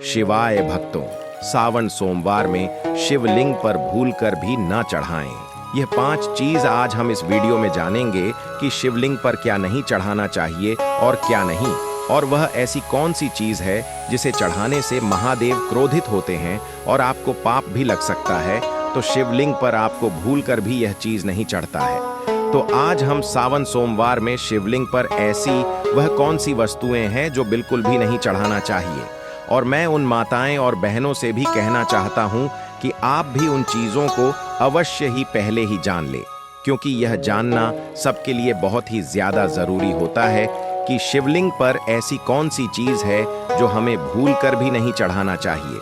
शिवाय भक्तों, सावन सोमवार में शिवलिंग पर भूलकर भी न चढ़ाएं। यह 5 चीज आज हम इस वीडियो में जानेंगे कि शिवलिंग पर क्या नहीं चढ़ाना चाहिए और क्या नहीं, और वह ऐसी कौन सी चीज है जिसे चढ़ाने से महादेव क्रोधित होते हैं और आपको पाप भी लग सकता है। तो शिवलिंग पर आपको भूलकर भी यह चीज नहीं चढ़ता है। तो आज हम सावन सोमवार में शिवलिंग पर ऐसी वह कौन सी वस्तुएं हैं जो बिल्कुल भी नहीं चढ़ाना चाहिए, और मैं उन माताएं और बहनों से भी कहना चाहता हूं कि आप भी उन चीजों को अवश्य ही पहले ही जान ले, क्योंकि यह जानना सबके लिए बहुत ही ज्यादा जरूरी होता है कि शिवलिंग पर ऐसी कौन सी चीज है जो हमें भूल कर भी नहीं चढ़ाना चाहिए।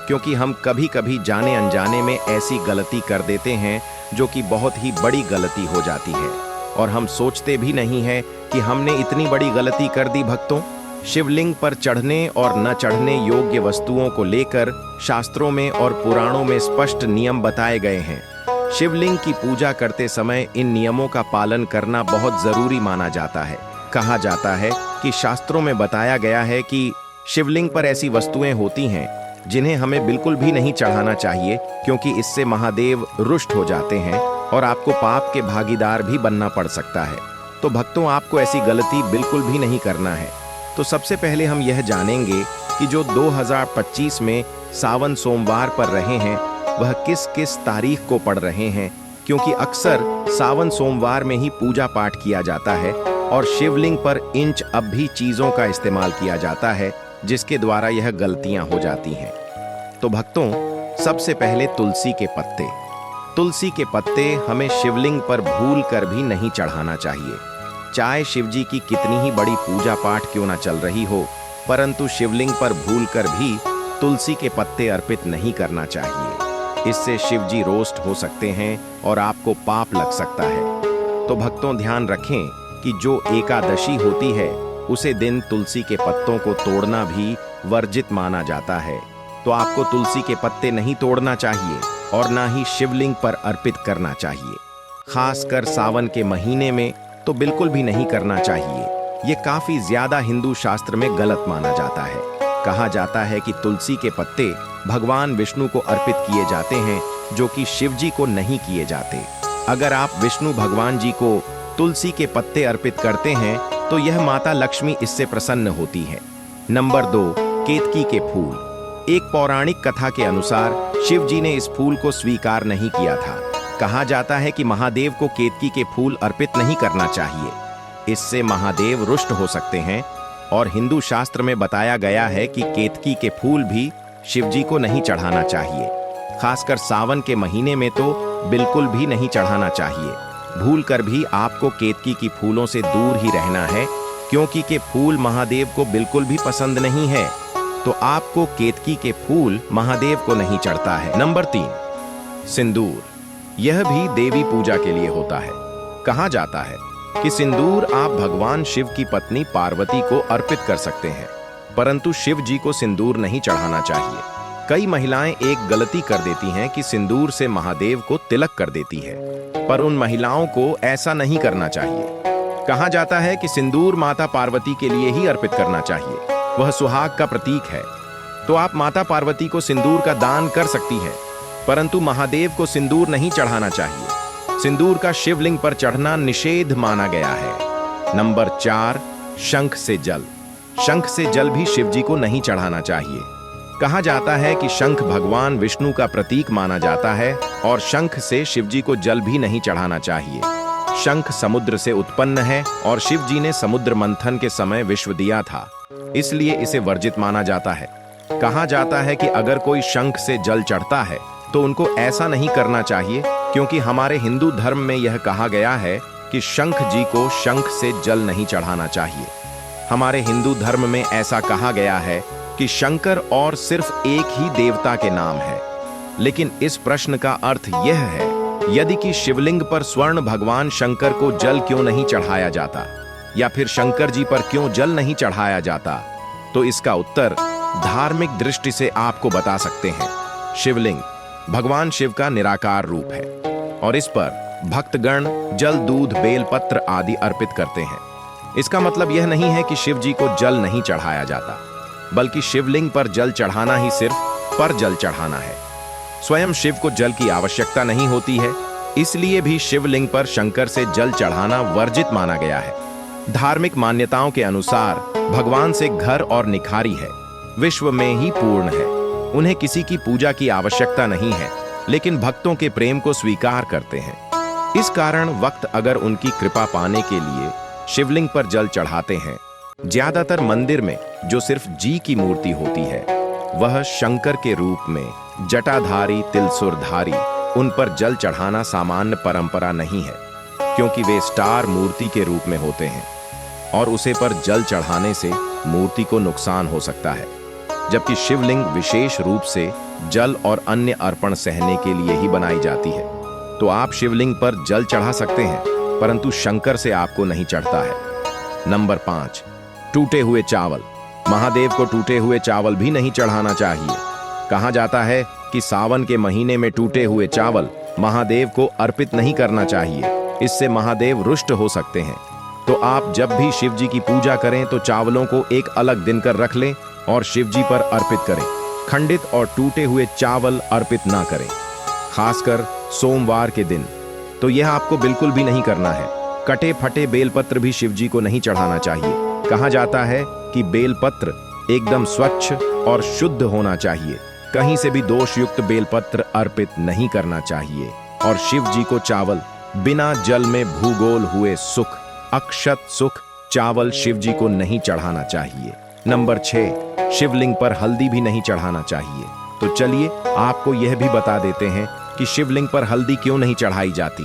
क्योंकि हम कभी कभी जाने अनजाने में ऐसी गलती कर देते हैं जो कि बहुत ही बड़ी गलती हो जाती है, और हम सोचते भी नहीं है कि हमने इतनी बड़ी गलती कर दी। भक्तों, शिवलिंग पर चढ़ने और न चढ़ने योग्य वस्तुओं को लेकर शास्त्रों में और पुराणों में स्पष्ट नियम बताए गए हैं। शिवलिंग की पूजा करते समय इन नियमों का पालन करना बहुत जरूरी माना जाता है। कहा जाता है कि शास्त्रों में बताया गया है कि शिवलिंग पर ऐसी वस्तुएं होती हैं जिन्हें हमें बिल्कुल भी नहीं चढ़ाना चाहिए, क्योंकि इससे महादेव रुष्ट हो जाते हैं और आपको पाप के भागीदार भी बनना पड़ सकता है। तो भक्तों, आपको ऐसी गलती बिल्कुल भी नहीं करना है। तो सबसे पहले हम यह जानेंगे कि जो 2025 में सावन सोमवार पर रहे हैं वह किस किस तारीख को पड़ रहे हैं, क्योंकि अक्सर सावन सोमवार में ही पूजा पाठ किया जाता है और शिवलिंग पर इंच अब भी चीजों का इस्तेमाल किया जाता है, जिसके द्वारा यह गलतियां हो जाती हैं। तो भक्तों, सबसे पहले तुलसी के पत्ते। तुलसी के पत्ते हमें शिवलिंग पर भूल कर भी नहीं चढ़ाना चाहिए। चाहे शिवजी की कितनी ही बड़ी पूजा पाठ क्यों ना चल रही हो, परंतु शिवलिंग पर भूलकर भी तुलसी के पत्ते अर्पित नहीं करना चाहिए। इससे शिवजी रोस्ट हो सकते हैं और आपको पाप लग सकता है। तो भक्तों, ध्यान रखें कि जो एकादशी होती है उसे दिन तुलसी के पत्तों को तोड़ना भी वर्जित माना जाता है। तो आपको तुलसी के पत्ते नहीं तोड़ना चाहिए और ना ही शिवलिंग पर अर्पित करना चाहिए। खासकर सावन के महीने में तो बिल्कुल भी नहीं करना चाहिए। ये काफी ज्यादा हिंदू शास्त्र में गलत माना जाता है। कहा जाता है कि तुलसी के पत्ते भगवान विष्णु को अर्पित किए जाते हैं, जो कि शिव जी को नहीं किए जाते। अगर आप विष्णु भगवान जी को तुलसी के पत्ते अर्पित करते हैं तो यह माता लक्ष्मी इससे प्रसन्न होती है। नंबर 2, केतकी के फूल। एक पौराणिक कथा के अनुसार शिव जी ने इस फूल को स्वीकार नहीं किया था। कहा जाता है कि महादेव को केतकी के फूल अर्पित नहीं करना चाहिए, इससे महादेव रुष्ट हो सकते हैं। और हिंदू शास्त्र में बताया गया है कि केतकी के फूल भी शिवजी को नहीं चढ़ाना चाहिए। खासकर सावन के महीने में तो बिल्कुल भी नहीं चढ़ाना चाहिए। भूल कर भी आपको केतकी की फूलों से दूर ही रहना है, क्योंकि के फूल महादेव को बिल्कुल भी पसंद नहीं है। तो आपको केतकी के फूल महादेव को नहीं चढ़ता है। नंबर 3, सिंदूर। यह भी देवी पूजा के लिए होता है। कहा जाता है कि सिंदूर आप भगवान शिव की पत्नी पार्वती को अर्पित कर सकते हैं, परंतु शिव जी को सिंदूर नहीं चढ़ाना चाहिए। कई महिलाएं एक गलती कर देती हैं कि सिंदूर से महादेव को तिलक कर देती है, पर उन महिलाओं को ऐसा नहीं करना चाहिए। कहा जाता है कि सिंदूर माता पार्वती के लिए ही अर्पित करना चाहिए, वह सुहाग का प्रतीक है। तो आप माता पार्वती को सिंदूर का दान कर सकती हैं, परंतु महादेव को सिंदूर नहीं चढ़ाना चाहिए। सिंदूर का शिवलिंग पर चढ़ना निषेध माना गया है। नंबर 4, शंख से जल। शंख से जल भी शिवजी को नहीं चढ़ाना चाहिए। कहा जाता है कि शंख भगवान विष्णु का प्रतीक माना जाता है और शंख से शिवजी को जल भी नहीं चढ़ाना चाहिए। शंख समुद्र से उत्पन्न है और शिवजी ने समुद्र मंथन के समय विश्व दिया था, इसलिए इसे वर्जित माना जाता है। कहा जाता है कि अगर कोई शंख से जल चढ़ता है तो उनको ऐसा नहीं करना चाहिए, क्योंकि हमारे हिंदू धर्म में यह कहा गया है कि शंख जी को शंख से जल नहीं चढ़ाना चाहिए। हमारे हिंदू धर्म में ऐसा कहा गया है कि शंकर और सिर्फ एक ही देवता के नाम है। लेकिन इस प्रश्न का अर्थ यह है, यदि कि शिवलिंग पर स्वर्ण भगवान शंकर को जल क्यों नहीं चढ़ाया जाता, या फिर शंकर जी पर क्यों जल नहीं चढ़ाया जाता, तो इसका उत्तर धार्मिक दृष्टि से आपको बता सकते हैं। शिवलिंग भगवान शिव का निराकार रूप है और इस पर भक्तगण जल, दूध, बेलपत्र आदि अर्पित करते हैं। इसका मतलब यह नहीं है कि शिव जी को जल नहीं चढ़ाया जाता। बल्कि शिवलिंग पर जल चढ़ाना ही सिर्फ पर जल चढ़ाना है। स्वयं शिव को जल की आवश्यकता नहीं होती है, इसलिए भी शिवलिंग पर शंकर से जल चढ़ाना वर्जित माना गया है। धार्मिक मान्यताओं के अनुसार भगवान से घर और निखारी है, विश्व में ही पूर्ण है। उन्हें किसी की पूजा की आवश्यकता नहीं है, लेकिन भक्तों के प्रेम को स्वीकार करते हैं। इस कारण वक्त अगर उनकी कृपा पाने के लिए शिवलिंग पर जल चढ़ाते हैं। ज्यादातर मंदिर में जो सिर्फ जी की मूर्ति होती है, वह शंकर के रूप में जटाधारी त्रिशूलधारी, उन पर जल चढ़ाना सामान्य परंपरा नहीं है, क्योंकि वे स्टार मूर्ति के रूप में होते हैं और उसे पर जल चढ़ाने से मूर्ति को नुकसान हो सकता है। जबकि शिवलिंग विशेष रूप से जल और अन्य अर्पण सहने के लिए ही बनाई जाती है। तो आप शिवलिंग पर जल चढ़ा सकते हैं, परंतु शंकर से आपको नहीं चढ़ता है। नंबर 5, टूटे हुए चावल। महादेव को टूटे हुए चावल भी नहीं चढ़ाना चाहिए। कहा जाता है कि सावन के महीने में टूटे हुए चावल महादेव को अर्पित नहीं करना चाहिए, इससे महादेव रुष्ट हो सकते हैं। तो आप जब भी शिव जी की पूजा करें तो चावलों को एक अलग दिन कर रख लें और शिव जी पर अर्पित करें। खंडित और टूटे हुए चावल अर्पित ना करें, खासकर सोमवार के दिन। तो यह आपको बिल्कुल भी नहीं करना है। कटे फटे बेलपत्र भी शिव जी को नहीं चढ़ाना चाहिए। कहा जाता है कि बेलपत्र एकदम स्वच्छ और शुद्ध होना चाहिए। कहीं से भी दोषयुक्त बेलपत्र अर्पित नहीं करना चाहिए। और शिव जी को चावल बिना जल में भूगोल हुए सुख, अक्षत सुख चावल शिव जी को नहीं चढ़ाना चाहिए। नंबर 6, शिवलिंग पर हल्दी भी नहीं चढ़ाना चाहिए। तो चलिए आपको यह भी बता देते हैं कि शिवलिंग पर हल्दी क्यों नहीं चढ़ाई जाती।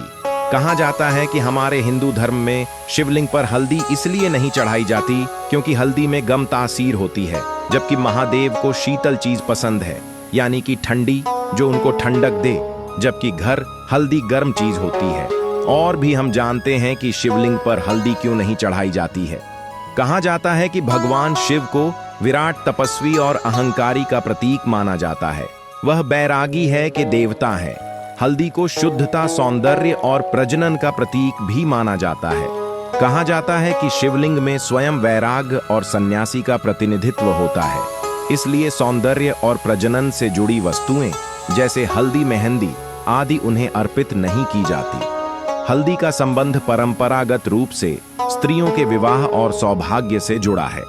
कहा जाता है कि हमारे हिंदू धर्म में शिवलिंग पर हल्दी इसलिए नहीं चढ़ाई जाती क्योंकि हल्दी में गम तासीर होती है, जबकि महादेव को शीतल चीज पसंद है, यानी कि ठंडी, जो उनको ठंडक दे, जबकि घर हल्दी गर्म चीज होती है। और भी हम जानते हैं कि शिवलिंग पर हल्दी क्यों नहीं चढ़ाई जाती है। कहा जाता है कि भगवान शिव को विराट तपस्वी और अहंकारी का प्रतीक माना जाता है। वह बैरागी है कि देवता है। हल्दी को शुद्धता, सौंदर्य और प्रजनन का प्रतीक भी माना जाता है। कहा जाता है कि शिवलिंग में स्वयं वैराग और सन्यासी का प्रतिनिधित्व होता है, इसलिए सौंदर्य और प्रजनन से जुड़ी वस्तुएं जैसे हल्दी, मेहंदी आदि उन्हें अर्पित नहीं की जाती। हल्दी का संबंध परंपरागत रूप से स्त्रियों के विवाह और सौभाग्य से जुड़ा है।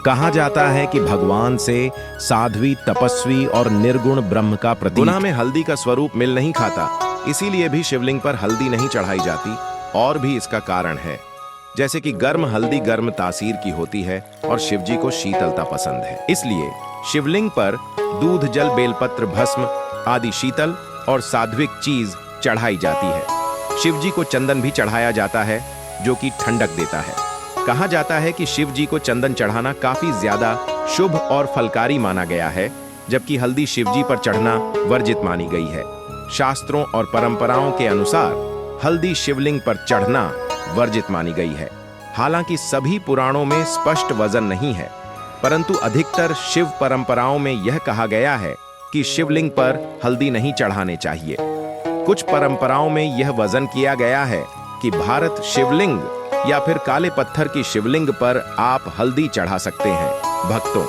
कहा जाता है कि भगवान से साध्वी, तपस्वी और निर्गुण ब्रह्म का प्रतीक। गुना में हल्दी का स्वरूप मिल नहीं खाता, इसीलिए भी शिवलिंग पर हल्दी नहीं चढ़ाई जाती। और भी इसका कारण है, जैसे कि गर्म हल्दी गर्म तासीर की होती है और शिव जी को शीतलता पसंद है, इसलिए शिवलिंग पर दूध, जल, बेलपत्र, भस्म आदि शीतल और सात्विक चीज चढ़ाई जाती है। शिव जी को चंदन भी चढ़ाया जाता है, जो कि ठंडक देता है। कहा जाता है कि शिव जी को चंदन चढ़ाना काफी ज्यादा शुभ और फलकारी माना गया है, जबकि हल्दी शिव जी पर चढ़ना वर्जित मानी गई है। शास्त्रों और परंपराओं के अनुसार हल्दी शिवलिंग पर चढ़ना वर्जित मानी गई है। हालांकि सभी पुराणों में स्पष्ट वजन नहीं है, परंतु अधिकतर शिव परंपराओं में यह कहा गया है कि शिवलिंग पर हल्दी नहीं चढ़ाने चाहिए। कुछ परंपराओं में यह वजन किया गया है कि भारत शिवलिंग या फिर काले पत्थर की शिवलिंग पर आप हल्दी चढ़ा सकते हैं। भक्तों,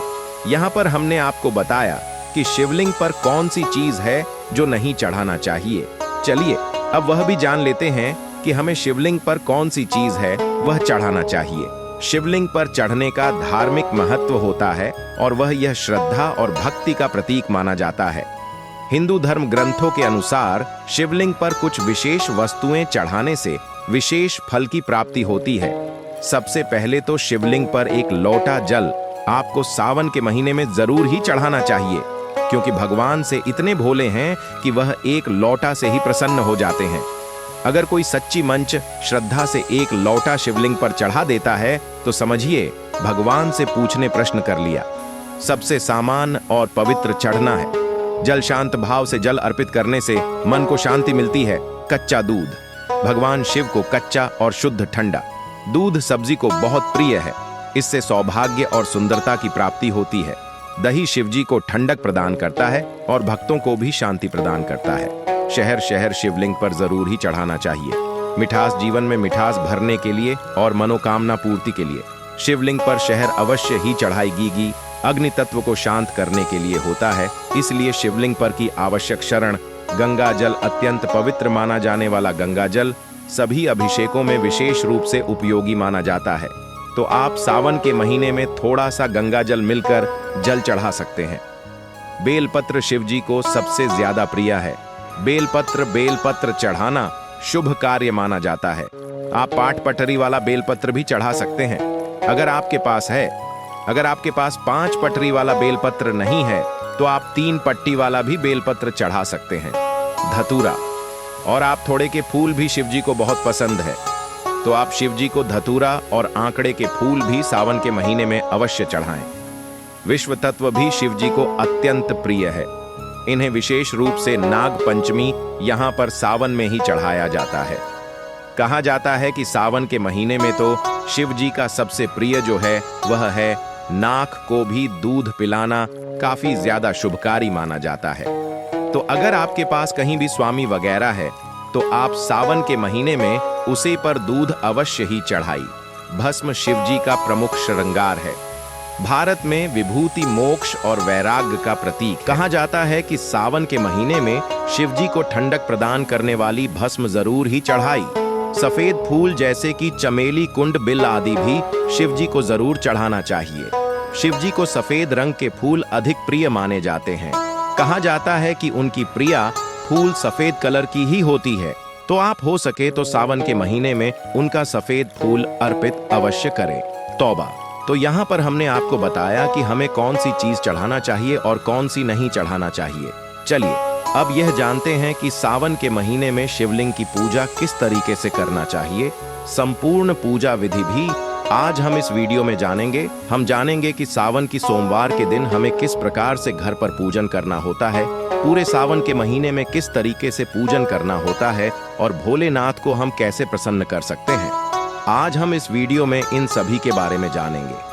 यहाँ पर हमने आपको बताया कि शिवलिंग पर कौन सी चीज है जो नहीं चढ़ाना चाहिए। चलिए अब वह भी जान लेते हैं कि हमें शिवलिंग पर कौन सी चीज है वह चढ़ाना चाहिए। शिवलिंग पर चढ़ने का धार्मिक महत्व होता है और वह यह श्रद्धा और भक्ति का प्रतीक माना जाता है। हिंदू धर्म ग्रंथों के अनुसार शिवलिंग पर कुछ विशेष वस्तुएं चढ़ाने से विशेष फल की प्राप्ति होती है। सबसे पहले तो शिवलिंग पर एक लोटा जल आपको सावन के महीने में जरूर ही चढ़ाना चाहिए, क्योंकि भगवान से इतने भोले हैं कि वह एक लोटा से ही प्रसन्न हो जाते हैं। अगर कोई सच्ची मंच श्रद्धा से एक लोटा शिवलिंग पर चढ़ा देता है तो समझिए भगवान से पूछने प्रश्न कर लिया। सबसे सामान्य और पवित्र चढ़ना है। जल शांत भाव से जल अर्पित करने से मन को शांति मिलती है। कच्चा दूध, भगवान शिव को कच्चा और शुद्ध ठंडा दूध सब्जी को बहुत प्रिय है। इससे सौभाग्य और सुंदरता की प्राप्ति होती है। दही शिव जी को ठंडक प्रदान करता है और भक्तों को भी शांति प्रदान करता है। शहर शहर शिवलिंग पर जरूर ही चढ़ाना चाहिए। मिठास जीवन में मिठास भरने के लिए और मनोकामना पूर्ति के लिए शिवलिंग पर शहर अवश्य ही चढ़ाई गीगी अग्नि तत्व को शांत करने के लिए होता है। इसलिए शिवलिंग पर की आवश्यक शरण गंगा जल अत्यंत पवित्र माना जाने वाला गंगा जल सभी अभिषेकों में विशेष रूप से उपयोगी माना जाता है। तो आप सावन के महीने में थोड़ा सा गंगा जल मिलकर जल चढ़ा सकते हैं। बेलपत्र शिव जी को सबसे ज्यादा प्रिय है। बेलपत्र चढ़ाना शुभ कार्य माना जाता है। आप पाट पटरी वाला बेलपत्र भी चढ़ा सकते हैं अगर आपके पास है। अगर आपके पास 5 पटरी वाला बेलपत्र नहीं है तो आप 3 पट्टी वाला भी बेलपत्र चढ़ा सकते हैं। धतूरा और आप थोड़े के फूल भी शिव जी को बहुत पसंद है, तो आप शिव जी को धतूरा और आंकड़े के फूल भी सावन के महीने में अवश्य चढ़ाएं। विश्व तत्व भी शिव जी को अत्यंत प्रिय है। इन्हें विशेष रूप से नाग पंचमी यहाँ पर सावन में ही चढ़ाया जाता है। कहा जाता है कि सावन के महीने में तो शिव जी का सबसे प्रिय जो है वह है नाक को भी दूध पिलाना काफी ज्यादा शुभकारी माना जाता है। तो अगर आपके पास कहीं भी स्वामी वगैरह है तो आप सावन के महीने में उसे पर दूध अवश्य ही चढ़ाई। भस्म शिव जी का प्रमुख श्रृंगार है। भारत में विभूति मोक्ष और वैराग्य का प्रतीक। कहा जाता है कि सावन के महीने में शिव जी को ठंडक प्रदान करने वाली भस्म जरूर ही चढ़ाई। सफेद फूल जैसे कि चमेली, कुंड, बिल आदि भी शिव जी को जरूर चढ़ाना चाहिए। शिव जी को सफेद रंग के फूल अधिक प्रिय माने जाते हैं। कहा जाता है कि उनकी प्रिया फूल सफेद कलर की ही होती है, तो आप हो सके तो सावन के महीने में उनका सफेद फूल अर्पित अवश्य करें। तौबा। तो यहाँ पर हमने आपको बताया कि हमें कौन सी चीज चढ़ाना चाहिए और कौन सी नहीं चढ़ाना चाहिए। चलिए अब यह जानते हैं कि सावन के महीने में शिवलिंग की पूजा किस तरीके से करना चाहिए। संपूर्ण पूजा विधि भी आज हम इस वीडियो में जानेंगे। हम जानेंगे कि सावन की सोमवार के दिन हमें किस प्रकार से घर पर पूजन करना होता है, पूरे सावन के महीने में किस तरीके से पूजन करना होता है और भोलेनाथ को हम कैसे प्रसन्न कर सकते हैं। आज हम इस वीडियो में इन सभी के बारे में जानेंगे।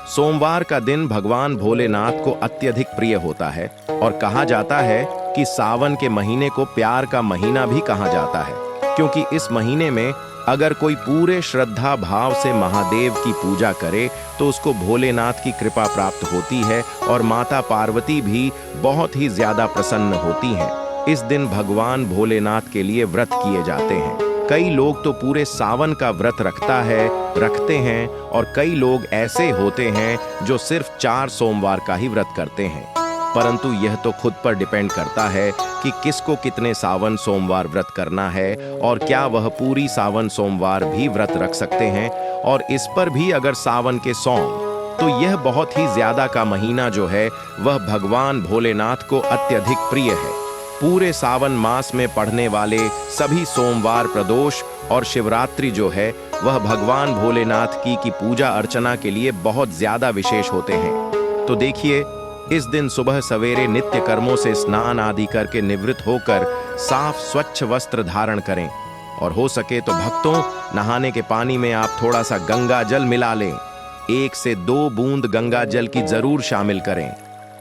सोमवार का दिन भगवान भोलेनाथ को अत्यधिक प्रिय होता है और कहा जाता है कि सावन के महीने को प्यार का महीना भी कहा जाता है, क्योंकि इस महीने में अगर कोई पूरे श्रद्धा भाव से महादेव की पूजा करे तो उसको भोलेनाथ की कृपा प्राप्त होती है और माता पार्वती भी बहुत ही ज्यादा प्रसन्न होती हैं। इस दिन भगवान भोलेनाथ के लिए व्रत किए जाते हैं। कई लोग तो पूरे सावन का व्रत रखते हैं और कई लोग ऐसे होते हैं जो सिर्फ 4 सोमवार का ही व्रत करते हैं। परंतु यह तो खुद पर डिपेंड करता है कि किसको कितने सावन सोमवार व्रत करना है और क्या वह पूरी सावन सोमवार भी व्रत रख सकते हैं। और इस पर भी अगर सावन के सोम, तो यह बहुत ही ज्यादा का महीना जो है वह भगवान भोलेनाथ को अत्यधिक प्रिय है। पूरे सावन मास में पढ़ने वाले सभी सोमवार, प्रदोष और शिवरात्रि जो है वह भगवान भोलेनाथ की पूजा अर्चना के लिए बहुत ज्यादा विशेष होते हैं। तो देखिए, इस दिन सुबह सवेरे नित्य कर्मों से स्नान आदि करके निवृत्त होकर साफ स्वच्छ वस्त्र धारण करें और हो सके तो भक्तों, नहाने के पानी में आप थोड़ा सा गंगा जल मिला लें। 1 से 2 बूंद गंगा जल की जरूर शामिल करें।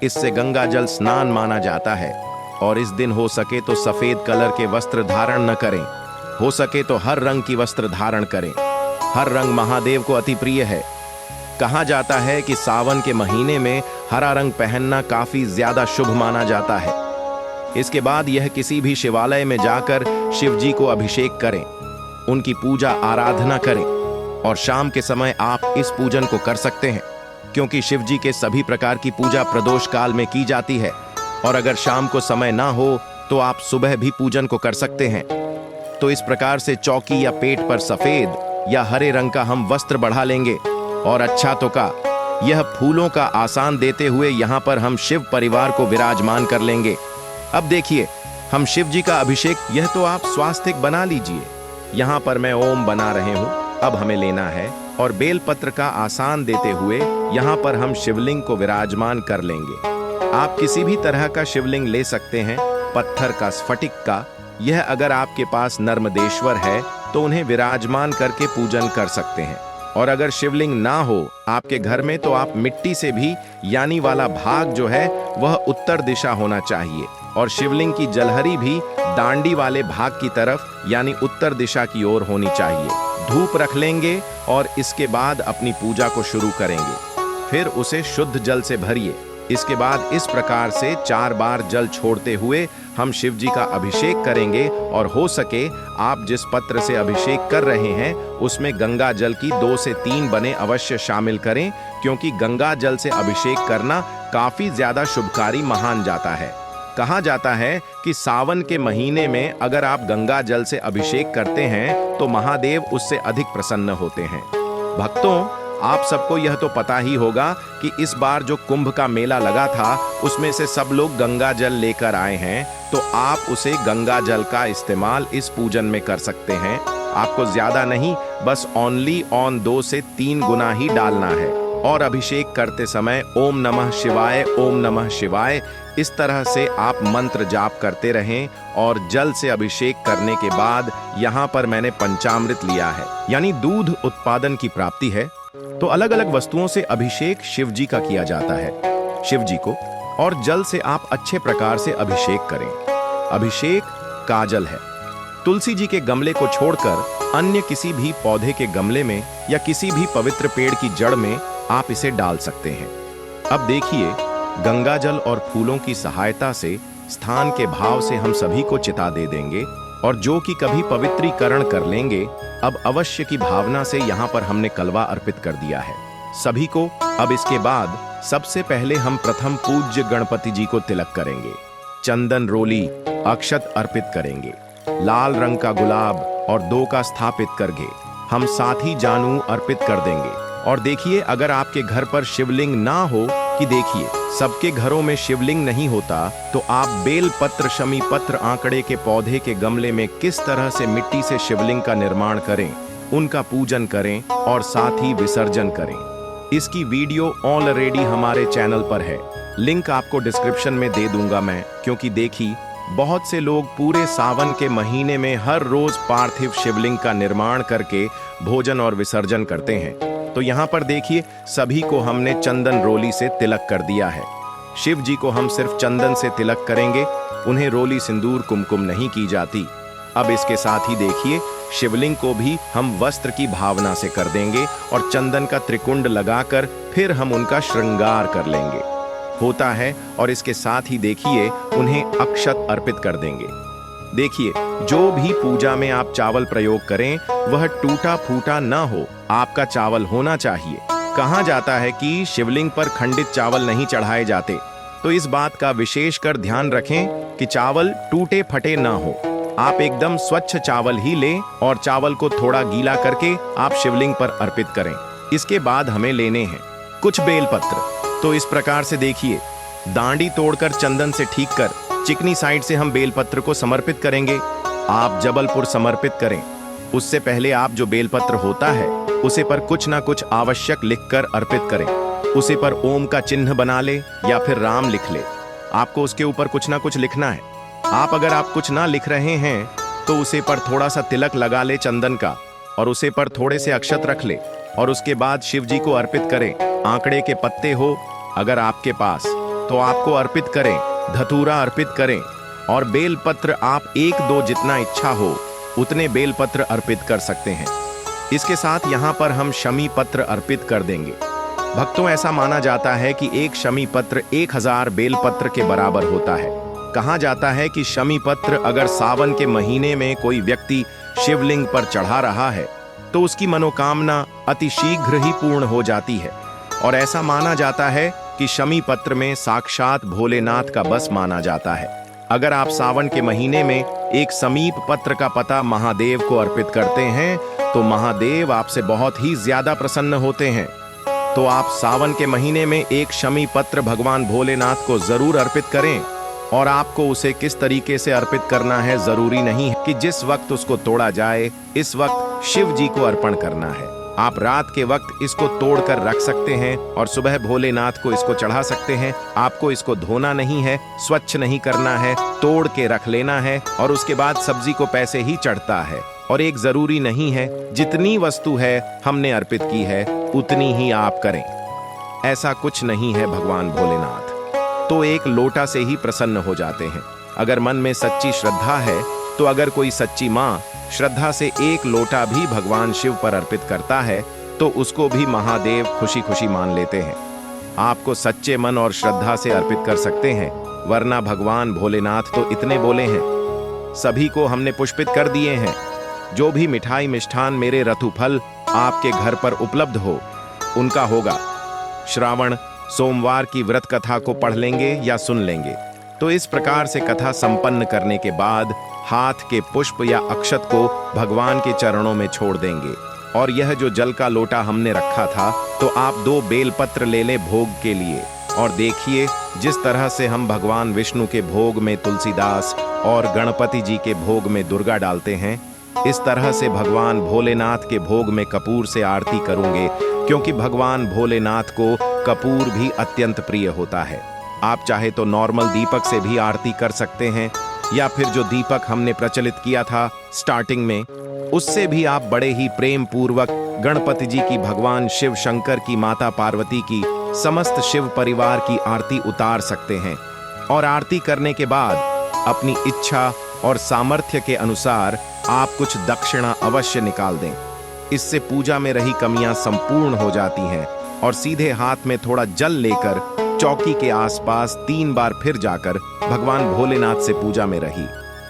इससे गंगा जल स्नान माना जाता है। और इस दिन हो सके तो सफेद कलर के वस्त्र धारण न करें, हो सके तो हर रंग की वस्त्र धारण करें। हर रंग महादेव को अति प्रिय है। कहा जाता है कि सावन के महीने में हरा रंग पहनना काफी ज्यादा शुभ माना जाता है। इसके बाद यह किसी भी शिवालय में जाकर शिव जी को अभिषेक करें, उनकी पूजा आराधना करें और शाम के समय आप इस पूजन को कर सकते हैं, क्योंकि शिव जी के सभी प्रकार की पूजा प्रदोष काल में की जाती है। और अगर शाम को समय ना हो तो आप सुबह भी पूजन को कर सकते हैं। तो इस प्रकार से चौकी या पेट पर सफेद या हरे रंग का हम वस्त्र बढ़ा लेंगे। और अच्छा तो का यह फूलों का आसान देते हुए यहाँ पर हम शिव परिवार को विराजमान कर लेंगे। अब देखिए, हम शिव जी का अभिषेक, यह तो आप स्वास्तिक बना लीजिए। यहाँ पर मैं ओम बना रहे हूँ, अब हमें लेना है और बेलपत्र का आसान देते हुए यहाँ पर हम शिवलिंग को विराजमान कर लेंगे। आप किसी भी तरह का शिवलिंग ले सकते हैं, पत्थर का, स्फटिक का। यह अगर आपके पास नर्मदेश्वर है तो उन्हें विराजमान करके पूजन कर सकते हैं। और अगर शिवलिंग ना हो आपके घर में तो आप मिट्टी से भी, यानी वाला भाग जो है वह उत्तर दिशा होना चाहिए और शिवलिंग की जलहरी भी दांडी वाले भाग की तरफ, यानी उत्तर दिशा की ओर होनी चाहिए। धूप रख लेंगे और इसके बाद अपनी पूजा को शुरू करेंगे। फिर उसे शुद्ध जल से भरिए। इसके बाद इस प्रकार से 4 बार जल छोड़ते हुए हम शिव जी का अभिषेक करेंगे और हो सके आप जिस पत्र से अभिषेक कर रहे हैं उसमें गंगा जल की 2 से 3 बने अवश्य शामिल करें, क्योंकि गंगा जल से अभिषेक करना काफी ज्यादा शुभकारी महान जाता है। कहा जाता है कि सावन के महीने में अगर आप गंगा जल से अभिषेक करते हैं तो महादेव उससे अधिक प्रसन्न होते हैं। भक्तों, आप सबको यह तो पता ही होगा कि इस बार जो कुंभ का मेला लगा था उसमें से सब लोग गंगा जल लेकर आए हैं, तो आप उसे गंगा जल का इस्तेमाल इस पूजन में कर सकते हैं। आपको ज्यादा नहीं, बस ओनली ऑन 2 से 3 गुना ही डालना है और अभिषेक करते समय ओम नमः शिवाय, ओम नमः शिवाय इस तरह से आप मंत्र जाप करते रहें। और जल से अभिषेक करने के बाद यहाँ पर मैंने पंचामृत लिया है, यानी दूध उत्पादन की प्राप्ति है। तो अलग अलग वस्तुओं से अभिषेक शिव जी का किया जाता है। शिव जी को और जल से आप अच्छे प्रकार से अभिषेक करें। अभिषेक काजल है। तुलसी जी के गमले को छोड़कर अन्य किसी भी पौधे के गमले में या किसी भी पवित्र पेड़ की जड़ में आप इसे डाल सकते हैं। अब देखिए, गंगा जल और फूलों की सहायता से स्थान के भाव से हम सभी को चिता दे देंगे और जो कि कभी पवित्रीकरण कर लेंगे, अब अवश्य की भावना से यहाँ पर हमने कलवा अर्पित कर दिया है सभी को। अब इसके बाद सबसे पहले हम प्रथम पूज्य गणपति जी को तिलक करेंगे, चंदन रोली अक्षत अर्पित करेंगे, लाल रंग का गुलाब और 2 का स्थापित करके हम साथी जानू अर्पित कर देंगे। और देखिए, अगर आपके घर पर शिवलिंग ना हो, कि देखिए सबके घरों में शिवलिंग नहीं होता, तो आप बेल पत्र, शमी पत्र, आंकड़े के पौधे के गमले में किस तरह से मिट्टी से शिवलिंग का निर्माण करें, उनका पूजन करें और साथ ही विसर्जन करें। इसकी वीडियो ऑलरेडी हमारे चैनल पर है, लिंक आपको डिस्क्रिप्शन में दे दूंगा मैं। क्योंकि देखिए, बहुत से लोग पूरे सावन के महीने में हर रोज पार्थिव शिवलिंग का निर्माण करके भोजन और विसर्जन करते हैं। तो यहाँ पर देखिए, सभी को हमने चंदन रोली से तिलक कर दिया है। शिव जी को हम सिर्फ चंदन से तिलक करेंगे, उन्हें रोली, सिंदूर, कुमकुम नहीं की जाती। अब इसके साथ ही देखिए, शिवलिंग को भी हम वस्त्र की भावना से कर देंगे और चंदन का त्रिकुंड लगाकर फिर हम उनका श्रृंगार कर लेंगे होता है। और इसके साथ ही देखिए, उन्हें अक्षत अर्पित कर देंगे। देखिए, जो भी पूजा में आप चावल प्रयोग करें वह टूटा फूटा ना हो, आपका चावल होना चाहिए। कहा जाता है कि शिवलिंग पर खंडित चावल नहीं चढ़ाए जाते, तो इस बात का विशेष कर ध्यान रखें कि चावल टूटे फटे ना हो। आप एकदम स्वच्छ चावल ही लें और चावल को थोड़ा गीला करके आप शिवलिंग पर अर्पित करें। इसके बाद हमें लेने हैं कुछ बेलपत्र। तो इस प्रकार से देखिए, दांडी तोड़कर चंदन से ठीक कर चिकनी साइड से हम बेलपत्र को समर्पित करेंगे। आप जबलपुर समर्पित करें, उससे पहले आप जो बेलपत्र होता है उसे पर कुछ ना कुछ आवश्यक लिखकर अर्पित करें। उसे पर ओम का चिन्ह बना ले या फिर राम लिख ले। आपको उसके ऊपर कुछ ना कुछ लिखना है। अगर आप कुछ ना लिख रहे हैं तो उसे पर थोड़ा सा तिलक लगा ले चंदन का और उसे पर थोड़े से अक्षत रख ले और उसके बाद शिव जी को अर्पित करें। आंकड़े के पत्ते हो अगर आपके पास तो आपको अर्पित करें, धतूरा अर्पित करें और बेलपत्र आप 1-2 जितना इच्छा हो उतने बेलपत्र अर्पित कर सकते हैं। इसके साथ यहाँ पर हम शमी पत्र अर्पित कर देंगे। भक्तों, ऐसा माना जाता है कि एक शमी पत्र 1000 बेलपत्र के बराबर होता है। कहा जाता है कि शमी पत्र अगर सावन के महीने में कोई व्यक्ति शिवलिंग पर चढ़ा रहा है तो उसकी मनोकामना अति शीघ्र ही पूर्ण हो जाती है। और ऐसा माना जाता है कि शमी पत्र में साक्षात भोलेनाथ का बस माना जाता है। अगर आप सावन के महीने में एक समीप पत्र का पता महादेव को अर्पित करते हैं तो महादेव आपसे बहुत ही ज्यादा प्रसन्न होते हैं। तो आप सावन के महीने में एक शमी पत्र भगवान भोलेनाथ को जरूर अर्पित करें। और आपको उसे किस तरीके से अर्पित करना है जरूरी नहीं है कि जिस वक्त उसको तोड़ा जाए इस वक्त शिव जी को अर्पण करना है। आप रात के वक्त इसको तोड़कर रख सकते हैं और सुबह भोलेनाथ को इसको चढ़ा सकते हैं। आपको इसको धोना नहीं है, स्वच्छ नहीं करना है, तोड़ के रख लेना है और उसके बाद सब्जी को पैसे ही चढ़ता है। और एक जरूरी नहीं है, जितनी वस्तु है हमने अर्पित की है उतनी ही आप करें, ऐसा कुछ नहीं है। भगवान भोलेनाथ तो एक लोटा से ही प्रसन्न हो जाते हैं। अगर मन में सच्ची श्रद्धा है तो अगर कोई सच्ची माँ श्रद्धा से एक लोटा भी भगवान शिव पर अर्पित करता है तो उसको भी महादेव खुशी खुशी मान लेते हैं। आपको सच्चे मन और श्रद्धा से अर्पित कर सकते हैं, वरना भगवान भोलेनाथ तो इतने बोले हैं। सभी को हमने पुष्पित कर दिए हैं। जो भी मिठाई मिष्ठान मेरे रथुफल आपके घर पर उपलब्ध हो, उनका होगा। श्रावण सोमवार की व्रत कथा को पढ़ लेंगे या सुन लेंगे। तो इस प्रकार से कथा संपन्न करने के बाद हाथ के पुष्प या अक्षत को भगवान के चरणों में छोड़ देंगे। और यह जो जल का लोटा हमने रखा था, तो आप 2 बेलपत्र ले लें भोग के लिए। और देखिए, जिस तरह से हम भगवान विष्णु के भोग में तुलसीदास और गणपति जी के भोग में दुर्गा डालते हैं, इस तरह से भगवान भोलेनाथ के भोग में कपूर से आरती करूंगे, क्योंकि भगवान भोलेनाथ को कपूर भी अत्यंत प्रिय होता है। आप चाहे तो नॉर्मल दीपक से भी आरती कर सकते हैं, या फिर जो दीपक हमने प्रचलित किया था स्टार्टिंग में, उससे भी आप बड़े ही प्रेम पूर्वक गणपति जी की, भगवान शिव शंकर की, माता पार्वती की, समस्त शिव परिवार की आरती उतार सकते हैं। और आरती करने के बाद अपनी इच्छा और सामर्थ्य के अनुसार आप कुछ दक्षिणा अवश्य निकाल दें। इससे पूजा में रही कमियां संपूर्ण हो जाती हैं। और सीधे हाथ में थोड़ा जल लेकर चौकी के आसपास 3 बार फिर जाकर भगवान भोलेनाथ से पूजा में रही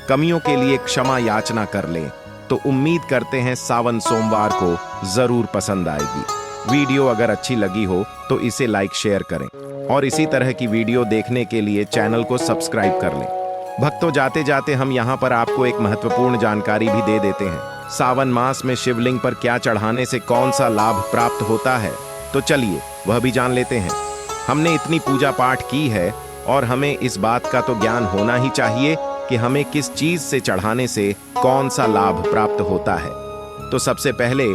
कमियों के लिए क्षमा याचना कर लें। तो उम्मीद करते हैं सावन सोमवार को जरूर पसंद आएगी। वीडियो अगर अच्छी लगी हो तो इसे लाइक शेयर करें, और इसी तरह की वीडियो देखने के लिए चैनल को सब्सक्राइब कर लें। भक्तों, जाते जाते हम यहाँ पर आपको एक महत्वपूर्ण जानकारी भी दे देते हैं। सावन मास में शिवलिंग पर क्या चढ़ाने से कौन सा लाभ प्राप्त होता है, तो चलिए वह भी जान लेते हैं। हमने इतनी पूजा पाठ की है, और हमें इस बात का तो ज्ञान होना ही चाहिए कि हमें किस चीज से चढ़ाने से कौन सा लाभ प्राप्त होता है। तो सबसे पहले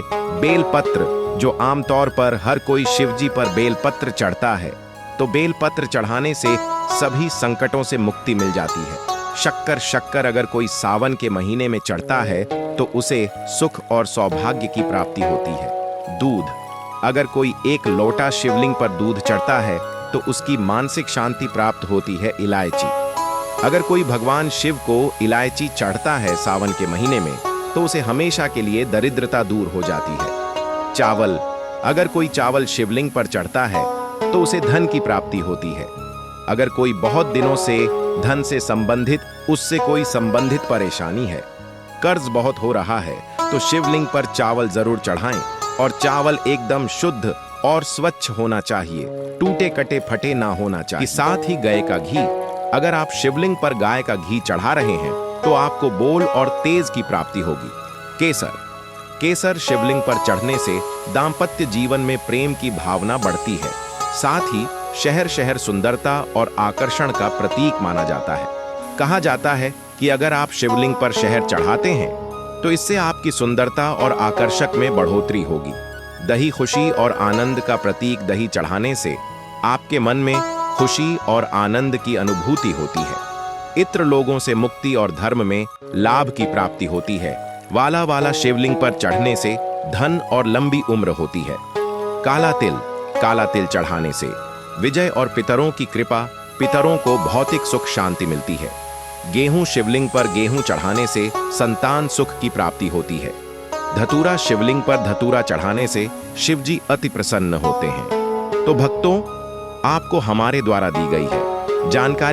बेलपत्र, जो आमतौर पर हर कोई शिवजी पर बेलपत्र चढ़ता है, तो बेलपत्र चढ़ाने से सभी संकटों से मुक्ति मिल जाती है। शक्कर अगर कोई सावन के महीने में चढ़ता है तो उसे सुख और सौभाग्य की प्राप्ति होती है। दूध, अगर कोई 1 लोटा शिवलिंग पर दूध चढ़ता है तो उसकी मानसिक शांति प्राप्त होती है। इलायची, अगर कोई भगवान शिव को इलायची चढ़ता है सावन के महीने में, तो उसे हमेशा के लिए दरिद्रता दूर हो जाती है। चावल, अगर कोई चावल शिवलिंग पर चढ़ता है तो उसे धन की प्राप्ति होती है। अगर कोई बहुत दिनों से धन से संबंधित, उससे कोई संबंधित परेशानी है, कर्ज बहुत हो रहा है, तो शिवलिंग पर चावल जरूर चढ़ाएं। और चावल एकदम शुद्ध और स्वच्छ होना चाहिए, टूटे कटे फटे ना होना चाहिए। साथ ही गाय का घी, अगर आप शिवलिंग पर गाय का घी चढ़ा रहे हैं तो आपको बोल और तेज की प्राप्ति होगी। केसर शिवलिंग पर चढ़ने से दाम्पत्य जीवन में प्रेम की भावना बढ़ती है। साथ ही शहर सुंदरता और आकर्षण का प्रतीक माना जाता है। कहा जाता है कि अगर आप शिवलिंग पर शहर चढ़ाते हैं तो इससे आपकी सुंदरता और आकर्षक में बढ़ोतरी होगी। दही, खुशी और आनंद का प्रतीक दही चढ़ाने से आपके मन में खुशी और आनंद की अनुभूति होती है। इत्र लोगों से मुक्ति और धर्म में लाभ की प्राप्ति होती है। वाला शिवलिंग पर चढ़ने से धन और लंबी उम्र होती है। काला तिल चढ़ाने से विजय और पितरों की कृपा, पितरों को भौतिक सुख शांति मिलती है। गेहूं, शिवलिंग पर गेहूं चढ़ाने से संतान सुख की प्राप्ति होती है। धतूरा, शिवलिंग पर धतूरा चढ़ाने से शिवजी अति प्रसन्न होते हैं। तो भक्तों, आपको हमारे द्वारा दी गई है जानकारी